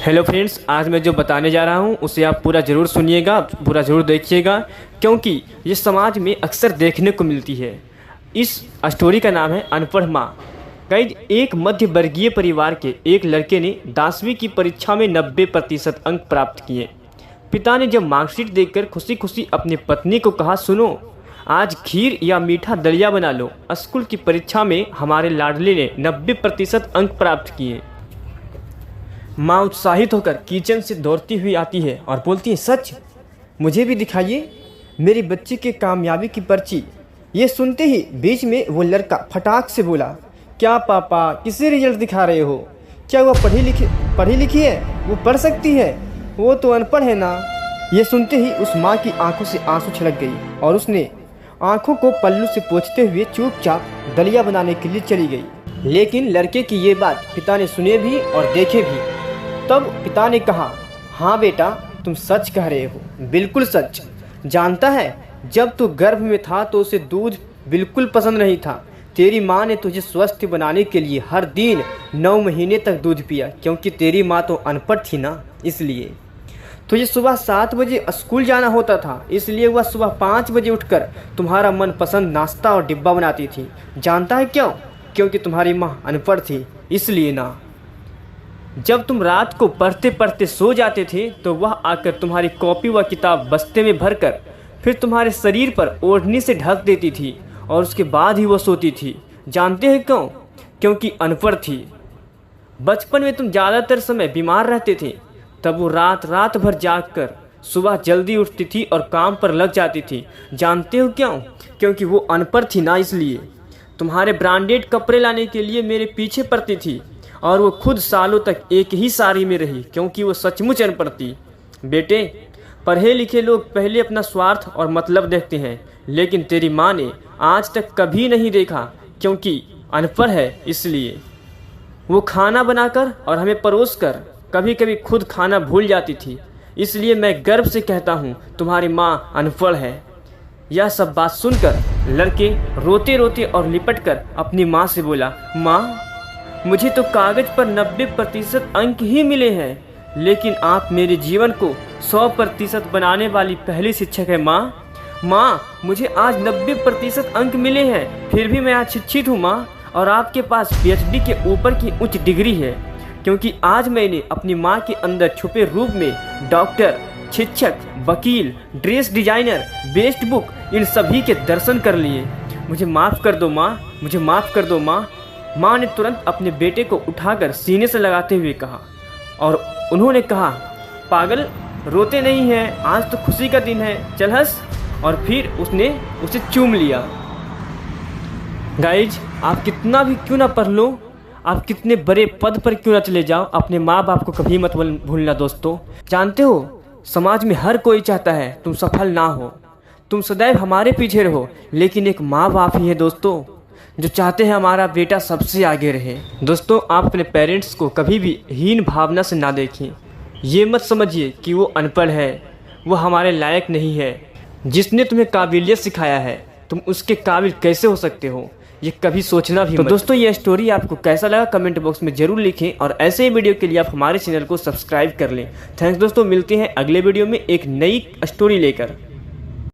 Hello friends, आज मैं जो बताने जा रहा हूँ उसे आप पूरा ज़रूर सुनिएगा, पूरा ज़रूर देखिएगा, क्योंकि ये समाज में अक्सर देखने को मिलती है। इस स्टोरी का नाम है अनपढ़ माँ। कई एक मध्य वर्गीय परिवार के एक लड़के ने 10वीं की परीक्षा में 90% अंक प्राप्त किए। पिता ने जब मार्कशीट देखकर खुशी खुशी अपनी पत्नी को कहा, सुनो, आज खीर या मीठा दलिया बना लो, स्कूल की परीक्षा में हमारे लाडले ने 90% अंक प्राप्त किए। माँ उत्साहित होकर किचन से दौड़ती हुई आती है और बोलती है, सच? मुझे भी दिखाइए मेरी बच्ची के कामयाबी की पर्ची। ये सुनते ही बीच में वो लड़का फटाक से बोला, क्या पापा किसे रिजल्ट दिखा रहे हो? क्या वह पढ़ी लिखी है? वो पढ़ सकती है? वो तो अनपढ़ है ना। ये सुनते ही उस माँ की आंखों से आंसू छलक गई और उसने आंखों को पल्लू से पोंछते हुए चुपचाप दलिया बनाने के लिए चली गई। लेकिन लड़के की ये बात पिता ने सुने भी और देखे भी। तब पिता ने कहा, हाँ बेटा, तुम सच कह रहे हो, बिल्कुल सच। जानता है, जब तू गर्भ में था तो उसे दूध बिल्कुल पसंद नहीं था। तेरी माँ ने तुझे स्वस्थ बनाने के लिए हर दिन 9 महीने तक दूध पिया, क्योंकि तेरी माँ तो अनपढ़ थी ना, इसलिए। तुझे सुबह 7 बजे स्कूल जाना होता था, इसलिए वह सुबह 5 बजे उठकर तुम्हारा मनपसंद नाश्ता और डिब्बा बनाती थी। जानता है क्यों? क्योंकि तुम्हारी माँ अनपढ़ थी, इसलिए ना। जब तुम रात को पढ़ते पढ़ते सो जाते थे तो वह आकर तुम्हारी कॉपी व किताब बस्ते में भरकर फिर तुम्हारे शरीर पर ओढ़नी से ढक देती थी और उसके बाद ही वो सोती थी। जानते हैं क्यों? क्योंकि अनपढ़ थी। बचपन में तुम ज़्यादातर समय बीमार रहते थे, तब वो रात भर जागकर सुबह जल्दी उठती थी और काम पर लग जाती थी। जानते हो क्यों? क्योंकि वो अनपढ़ थी ना, इसलिए। तुम्हारे ब्रांडेड कपड़े लाने के लिए मेरे पीछे पड़ती थी और वो खुद सालों तक एक ही साड़ी में रही, क्योंकि वो सचमुच अनपढ़ थी। बेटे, पढ़े लिखे लोग पहले अपना स्वार्थ और मतलब देखते हैं, लेकिन तेरी माँ ने आज तक कभी नहीं देखा, क्योंकि अनपढ़ है, इसलिए। वो खाना बनाकर और हमें परोसकर कभी कभी खुद खाना भूल जाती थी, इसलिए मैं गर्व से कहता हूँ तुम्हारी माँ अनपढ़ है। यह सब बात सुनकर लड़के रोते रोते और लिपट कर अपनी माँ से बोला, माँ, मुझे तो कागज पर 90% अंक ही मिले हैं, लेकिन आप मेरे जीवन को 100% बनाने वाली पहली शिक्षक है माँ। मुझे आज 90% अंक मिले हैं, फिर भी मैं आज शिक्षित हूँ माँ, और आपके पास PhD के ऊपर की उच्च डिग्री है, क्योंकि आज मैंने अपनी माँ के अंदर छुपे रूप में डॉक्टर, शिक्षक, वकील, ड्रेस डिजाइनर, बेस्ट बुक, इन सभी के दर्शन कर लिए। मुझे माफ़ कर दो माँ, मुझे माफ़ कर दो माँ। माँ ने तुरंत अपने बेटे को उठाकर सीने से लगाते हुए कहा और उन्होंने कहा, पागल, रोते नहीं हैं, आज तो खुशी का दिन है, चल हंस। और फिर उसने उसे चूम लिया। गाइज, आप कितना भी क्यों ना पढ़ लो, आप कितने बड़े पद पर क्यों ना चले जाओ, अपने माँ बाप को कभी मत भूलना दोस्तों। जानते हो, समाज में हर कोई चाहता है तुम सफल ना हो, तुम सदैव हमारे पीछे रहो, लेकिन एक माँ बाप ही है दोस्तों जो चाहते हैं हमारा बेटा सबसे आगे रहे। दोस्तों, आप अपने पेरेंट्स को कभी भी हीन भावना से ना देखें। ये मत समझिए कि वो अनपढ़ है, वो हमारे लायक नहीं है। जिसने तुम्हें काबिलियत सिखाया है, तुम उसके काबिल कैसे हो सकते हो, ये कभी सोचना भी मत। तो दोस्तों, ये स्टोरी आपको कैसा लगा कमेंट बॉक्स में ज़रूर लिखें, और ऐसे ही वीडियो के लिए आप हमारे चैनल को सब्सक्राइब कर लें। थैंक्स दोस्तों, मिलते हैं अगले वीडियो में एक नई स्टोरी लेकर।